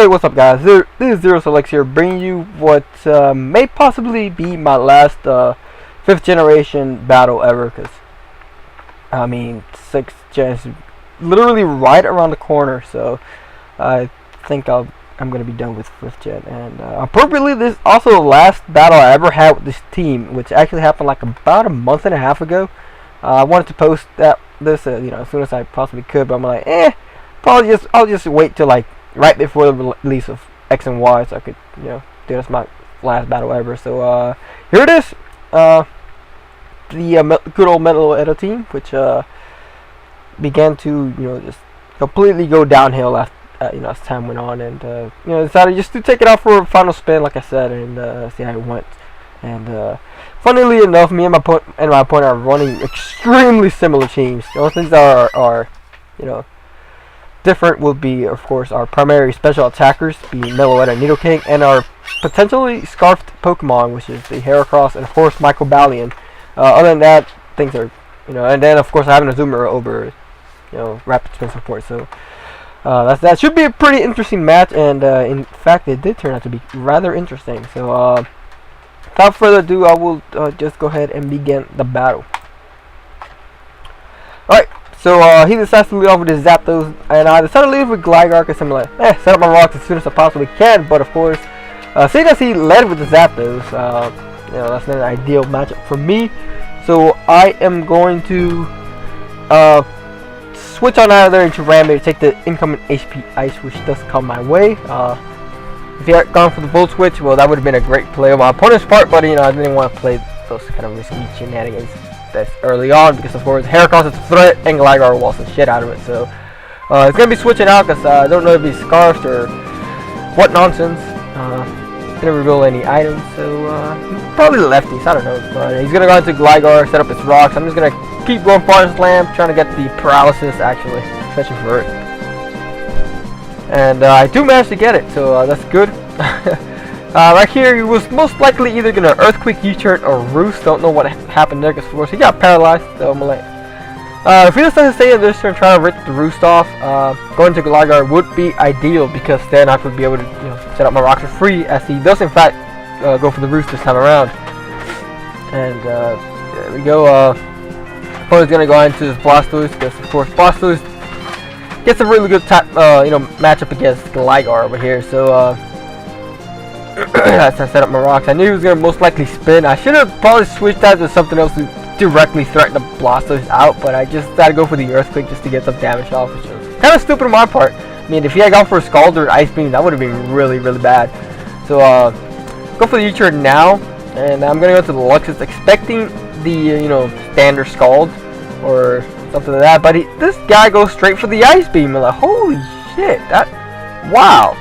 Hey, what's up, guys? This is zerocielX here, bringing you what may possibly be my last 5th generation battle ever, because I mean 6th gen is literally right around the corner, so I think I'm gonna be done with 5th gen. And appropriately, this is also the last battle I ever had with this team, which actually happened like about a month and a half ago. I wanted to post this as soon as I possibly could, but I'm like, I'll just wait till like right before the release of X and Y, so I could, do this my last battle ever. So here it is, the good old Meloetta team, which began to just completely go downhill after as time went on, and decided just to take it out for a final spin, like I said, and see how it went. And funnily enough, me and my opponent are running extremely similar teams. The only things that are different will be, of course, our primary special attackers, being Meloetta and Nidoking, and our potentially scarfed Pokemon, which is the Heracross and, of course, Mycobalion. Other than that, things are, and then, of course, I have an Azumarill over, Rapid Spin support. So that should be a pretty interesting match, and in fact, it did turn out to be rather interesting. So without further ado, I will just go ahead and begin the battle. Alright. So he decides to lead off with his Zapdos, and I decided to leave with Gligar because I'm like, set up my rocks as soon as I possibly can. But of course, seeing as he led with the Zapdos, that's not an ideal matchup for me. So I am going to switch on out of there into Rambi to take the incoming HP Ice, which does come my way. If he had gone for the Volt Switch, well, that would have been a great play on my opponent's part, but I didn't want to play those kind of risky shenanigans this early on, because of course Heracross is a threat and Gligar will waltz the shit out of it. So it's gonna be switching out because I don't know if he's scarfed or what nonsense. Didn't reveal any items, so probably lefties, I don't know. But he's gonna go into Gligar, set up his rocks. I'm just gonna keep going Fire Slam, trying to get the paralysis, actually, especially for Earth. And I do manage to get it, so that's good. Right here, he was most likely either gonna Earthquake, U-turn, or Roost. Don't know what happened there, because of course he got paralyzed. So I'm like, if he decides to stay in this turn, try to rip the Roost off, going to Gligar would be ideal, because then I would be able to set up my rocks for free, as he does in fact go for the Roost this time around. And there we go. Opponent's gonna go into this Blastoise, because of course Blastoise gets a really good matchup against Gligar over here. So as I set up my rocks, I knew he was going to most likely spin. I should have probably switched that to something else to directly threaten the Blastoise out, but I just had to go for the Earthquake just to get some damage off, which was kind of stupid on my part. I mean, if he had gone for a Scald or Ice Beam, that would have been really, really bad. So go for the U-turn now, and I'm going to go to the Luxus, expecting the standard Scald or something like that, but this guy goes straight for the Ice Beam. I'm like, holy shit, wow.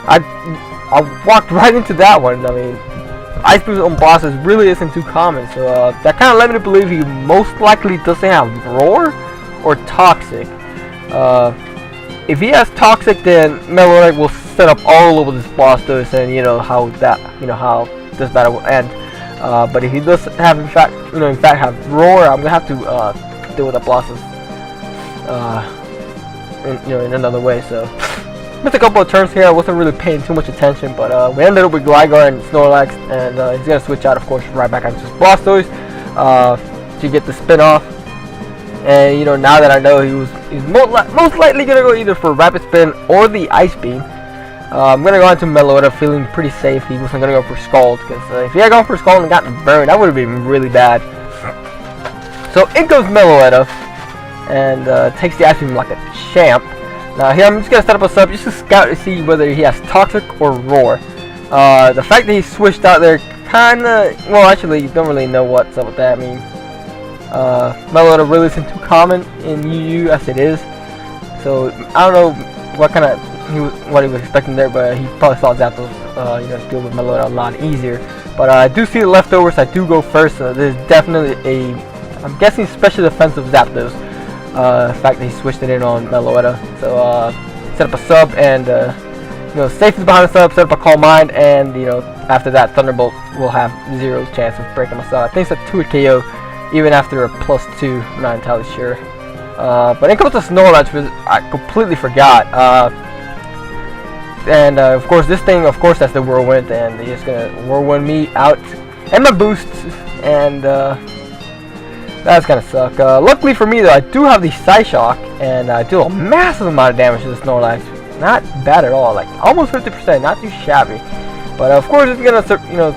I walked right into that one. I mean, Ice Beams on bosses really isn't too common, so that kind of led me to believe he most likely doesn't have Roar or Toxic. If he has Toxic, then Meloetta will set up all over this Blastoise, and how this battle will end. But if he does have in fact have Roar, I'm gonna have to deal with the Blastoise in another way. So missed a couple of turns here. I wasn't really paying too much attention, but we ended up with Gligar and Snorlax, and he's gonna switch out, of course, right back onto his Blastoise to get the spin off. And now that I know he's most likely gonna go either for Rapid Spin or the Ice Beam, I'm gonna go into Meloetta feeling pretty safe. He wasn't gonna go for Scald, because if he had gone for Scald and gotten burned, that would have been really bad. So in goes Meloetta, and takes the Ice Beam like a champ. Now here I'm just going to set up a sub just to scout to see whether he has Toxic or Roar. The fact that he switched out there kinda, well, actually you don't really know what's up with that. I mean, Meloetta really isn't too common in UU as it is, so I don't know what he was expecting there, but he probably saw Zapdos deal with Meloetta a lot easier. But I do see the leftovers. I do go first, so there's definitely I'm guessing special defensive Zapdos. The fact that he switched it in on Meloetta. So set up a sub, and safety behind the sub, set up a Calm Mind, and after that Thunderbolt will have 0 chance of breaking my sub. I think it's a 2 KO even after a +2, I'm not entirely sure. But in comes to Snorlax, which I completely forgot. And of course, this thing, of course, that's the whirlwind, and they're just gonna whirlwind me out and my boosts, and that's gonna suck. Luckily for me, though, I do have the Psyshock, and I do a massive amount of damage to the Snorlax. Not bad at all, like almost 50%, not too shabby. But of course, it's gonna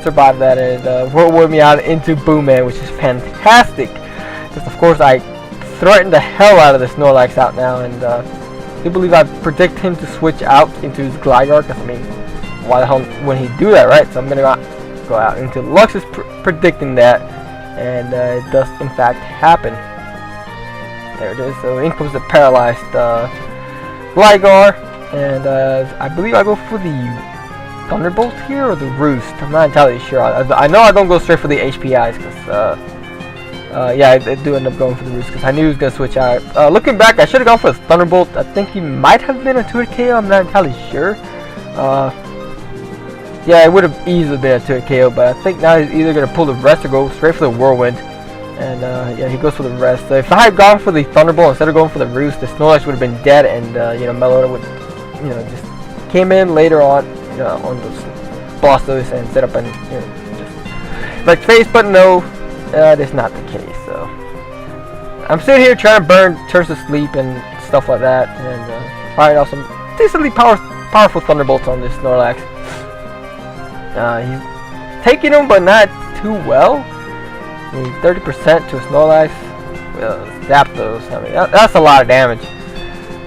survive that and whirlwind me out into Boomman, which is fantastic. Because of course, I threatened the hell out of the Snorlax out now, and I do believe I predict him to switch out into his Gligar. Because I mean, why the hell wouldn't he do that, right? So I'm gonna go out into Lux is predicting that, and it does in fact happen. There it is. So in comes the paralyzed Gligar, and I believe I go for the Thunderbolt here or the Roost. I'm not entirely sure. I know I don't go straight for the HPIs because yeah, I do end up going for the Roost because I knew he was gonna switch out. Looking back, I should have gone for the Thunderbolt. I think he might have been a 2-hit KO. I'm not entirely sure. Yeah, it would have easily been a 2-hit KO, but I think now he's either gonna pull the rest or go straight for the Whirlwind. And yeah, he goes for the rest. So if I had gone for the Thunderbolt instead of going for the Roost, the Snorlax would have been dead, and you know, Melota would, you know, just came in later on, you know, on those Blastoise and set up and, you know, just like face. But no, that is not the case. So I'm sitting here trying to burn turns to sleep and stuff like that, and firing off some decently powerful Thunderbolts on this Snorlax. He's taking them, but not too well. 30% to a Snorlax. Zapdos. I mean, that's a lot of damage.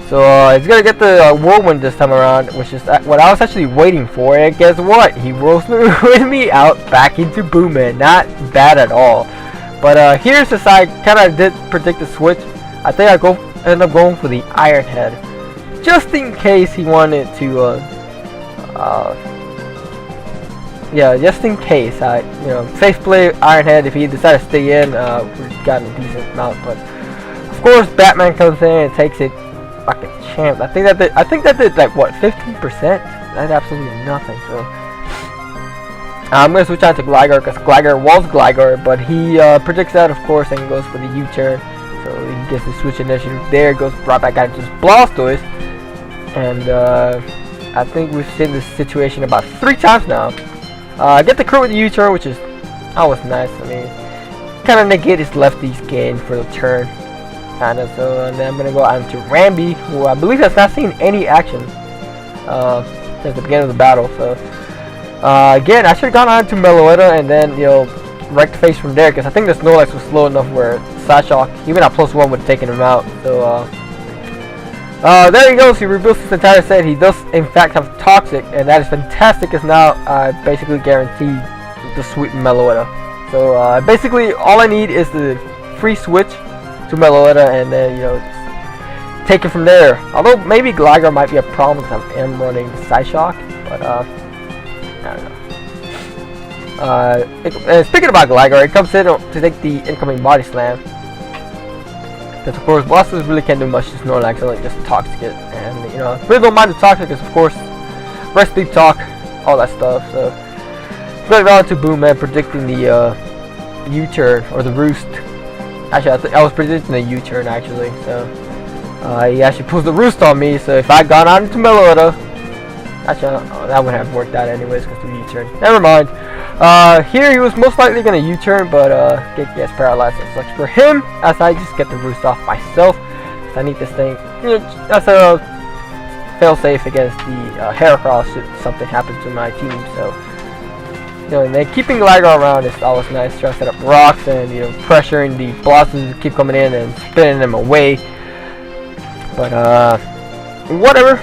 So he's gonna get the Whirlwind this time around, which is what I was actually waiting for. And guess what? He rolls me out back into Boomman. Not bad at all. But here, since I kind of did predict the switch, I think I end up going for the Iron Head, just in case he wanted to. Yeah, just in case I, you know, safe play Iron Head. If he decided to stay in, we've gotten a decent amount. But of course, Batman comes in and takes it like a champ. I think that did like what, 15%? That's absolutely nothing. So I'm gonna switch on to Gligar because Gligar was Gligar, but he predicts that, of course, and goes for the U-turn. So he gets the switch initiative there, goes right back out into his Blastoise, and I think we've seen this situation about 3 times now. Get the crit with the U-turn, which is always nice. I mean, kind of negate his lefty's gain for the turn, kind of. So and then I'm gonna go on to Rambi, who I believe has not seen any action since the beginning of the battle. So again, I should have gone on to Melota and then, you know, wrecked face from there, because I think the Snorlax was slow enough where Psyshock, even at +1, would have taken him out. So there he goes. He rebuilds his entire set. He does in fact have Toxic, and that is fantastic, because now I basically guarantee the sweep Melota. So basically all I need is the free switch to Melota, and then, you know, just take it from there. Although maybe Gligar might be a problem because I am running Psyshock, but I don't know. Speaking about Gligar, it comes in to take the incoming Body Slam. Because of course, Blastoise really can't do much to Snorlax, only just Toxic it. And, you know, really don't mind the Toxic, because of course, Rest Deep Talk, all that stuff. So going on to Boomman, predicting the U-turn or the Roost. Actually, I was predicting the U-turn actually. So he actually pulls the Roost on me. So if I had gone on into Melota, actually that wouldn't have worked out anyways because of the U-turn. Never mind. Here he was most likely gonna U-turn, but gets paralyzed. It sucks for him, as I just get the Roost off myself. I need this thing. You know, that's a fail-safe against the Heracross should something happen to my team. So, you know, and then keeping Gligar around is always nice. Try to set up rocks and, you know, pressuring the Blossoms to keep coming in and spinning them away. But whatever.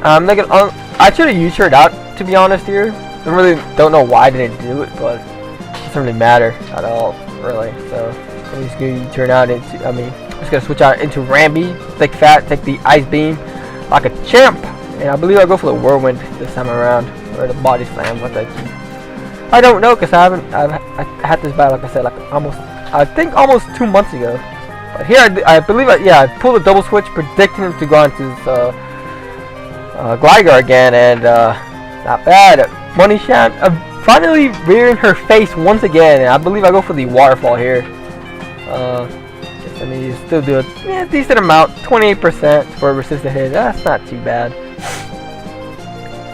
I should have U-turned out, to be honest here. I really don't know why I didn't do it, but it doesn't really matter at all, really. So I'm just gonna U-turn out into, I'm just gonna switch out into Rambi, Thick Fat, take the Ice Beam like a champ, and I believe I'll go for the Whirlwind this time around, or the Body Slam. What I don't know, because I had this battle, like I said, like I think almost 2 months ago. But here I believe I pulled a double switch, predicting him to go into his Gligar again, and not bad. Money Shot finally rearing her face once again, and I believe I go for the Waterfall here. I mean, you still do a decent amount, 28% for a resistant hit. That's not too bad.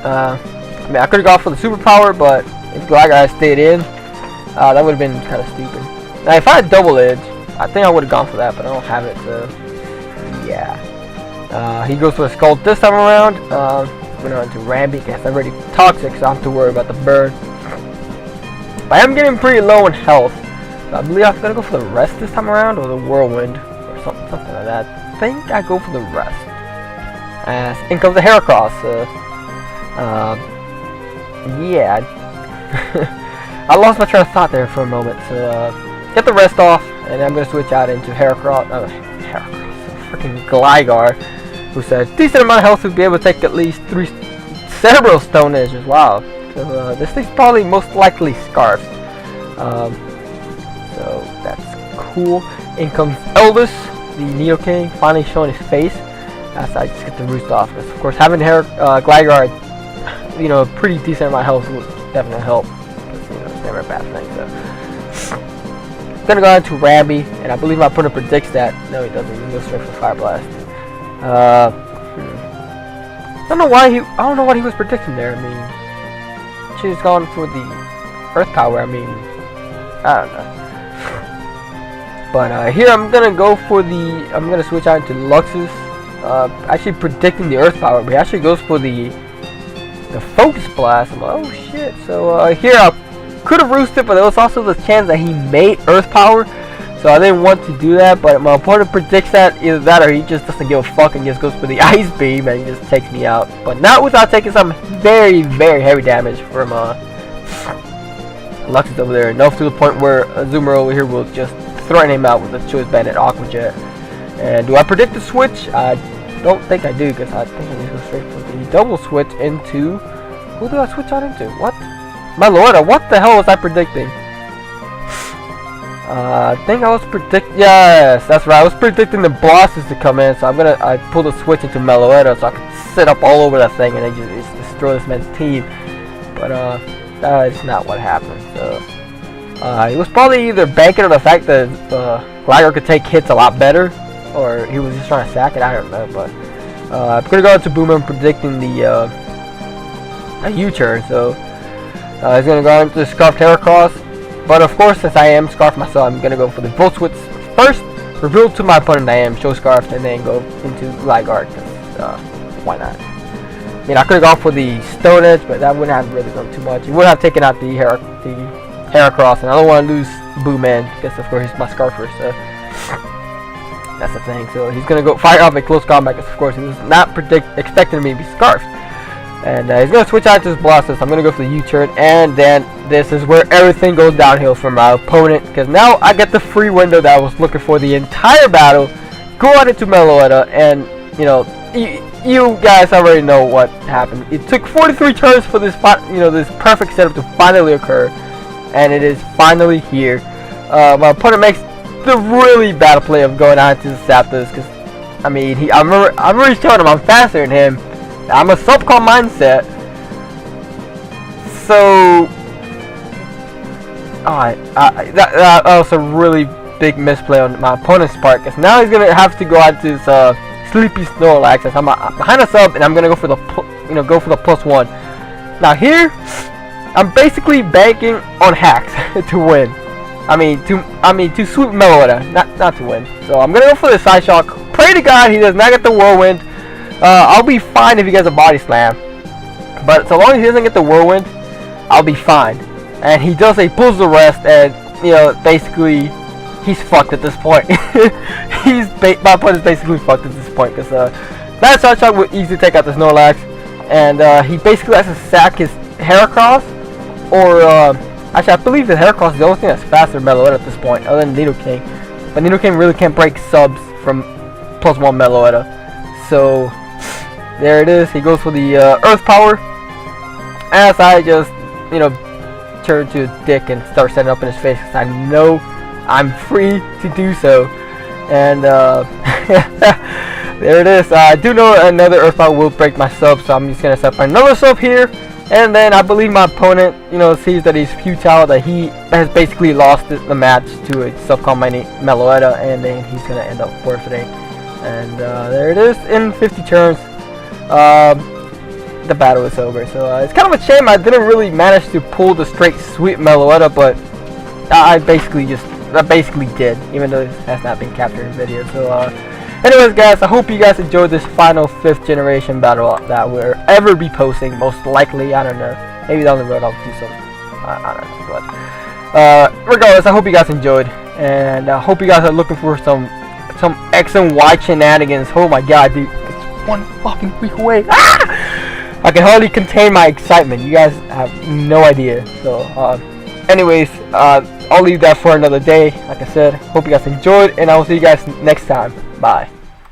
I mean, I could have gone for the superpower, but if Gligar had stayed in, that would have been kind of stupid. Now, if I had double edge, I think I would have gone for that, but I don't have it, so yeah. He goes for a Skull this time around. Went on to Rambi, because I'm already toxic, so I don't have to worry about the burn. But I am getting pretty low in health, so I believe I'm gonna go for the rest this time around, or the Whirlwind, or something like that. I think I go for the rest. As in comes the Heracross. Yeah. I lost my train of thought there for a moment, so get the rest off, and I'm gonna switch out into Heracross, freaking Gligar, who said decent amount of health to be able to take at least 3 Cerebral Stone Edges. Wow. So this thing's probably most likely Scarfed. So that's cool. In comes Elvis, the Nidoking, finally showing his face. As I just get the roost off. Of course, having Gligar, you know, a pretty decent amount of health would definitely help. Because, you know, it's never a bad thing. So, gonna go into Rambi, and I believe my opponent predicts that. No, he doesn't. He goes straight for Fire Blast. I don't know why what he was predicting there. I mean, she's gone for the Earth Power. I mean, I don't know. But here I'm gonna go for the. I'm gonna switch out into Luxus. Actually predicting the Earth Power, but he actually goes for the Focus Blast. I'm like, oh shit. So here I could have roosted, but there was also the chance that he made Earth Power, so I didn't want to do that. But my opponent predicts that, either that or he just doesn't give a fuck and just goes for the Ice Beam and just takes me out, but not without taking some very, very heavy damage from Luxus over there, enough to the point where Azumarill over here will just threaten him out with the Choice Bandit Aqua Jet. And do I predict the switch? I don't think I do, because I think I need to go straight for the double switch into... Who do I switch out into? What? Meloetta, what the hell was I predicting? I think I was yes, that's right. I was predicting the bosses to come in, so I pull the switch into Meloetta so I can sit up all over that thing and just destroy this man's team. But that is not what happened. So he was probably either banking on the fact that Gligar could take hits a lot better, or he was just trying to sack it. I don't know. But I'm gonna go into Boomer predicting the U-turn. So he's gonna go into the Scarf Heracross. But of course, since I am Scarf myself, I'm gonna go for the Volt Switch first, reveal to my opponent I am Show Scarf, and then go into Gligar, because why not? I mean, I could have gone for the Stone Edge, but that wouldn't have really done too much. It would have taken out the Heracross, and I don't want to lose Booman, because of course he's my Scarfer, so that's the thing. So he's gonna go fire off a close combat, because of course he was not expecting me to be Scarfed. And he's going to switch out to his Blossom. I'm going to go for the U-turn. And then this is where everything goes downhill for my opponent. Because now I get the free window that I was looking for the entire battle. Go on into Meloetta. And, you know, you guys already know what happened. It took 43 turns for this, this perfect setup to finally occur. And it is finally here. My opponent makes the really bad play of going on to the Zapdos. Because, I mean, I'm already showing him I'm faster than him. I'm a subcall mindset, so that was a really big misplay on my opponent's part, because now he's gonna have to go out to his Sleepy Snorlax. I'm behind a sub, and I'm gonna go for the +1. Now here, I'm basically banking on hacks to win. I mean to sweep Meloetta, not to win. So I'm gonna go for the Side Shock. Pray to God he does not get the Whirlwind. I'll be fine if he gets a Body Slam, but so long as he doesn't get the Whirlwind, I'll be fine. And he does a pulls the rest, and you know, basically he's fucked at this point. My opponent's basically fucked at this point, because that Side Shock would easily take out the Snorlax, and he basically has to sack his Heracross, or actually I believe the Heracross is the only thing that's faster than Meloetta at this point, other than Nidoking. But Nidoking really can't break subs from +1 Meloetta. So there it is. He goes for the Earth Power, as I just, you know, turn to a dick and start setting up in his face, because I know I'm free to do so. And there it is. I do know another Earth Power will break my sub, so I'm just gonna set up another sub here. And then I believe my opponent, you know, sees that he's futile, that he has basically lost the match to a subcall Meloetta, and then he's gonna end up forfeiting. And there it is in 50 turns. the battle is over. So it's kind of a shame I didn't really manage to pull the straight sweet Meloetta, but I basically did, even though it has not been captured in video. So anyways guys, I hope you guys enjoyed this final 5th generation battle that we'll ever be posting, most likely. I don't know, maybe down the road I'll do some, I don't know, but regardless, I hope you guys enjoyed, and I hope you guys are looking for some X and Y shenanigans. Oh my god, dude, it's 1 fucking week away. I can hardly contain my excitement. You guys have no idea. So anyways, I'll leave that for another day. Like I said, hope you guys enjoyed, and I will see you guys next time. Bye.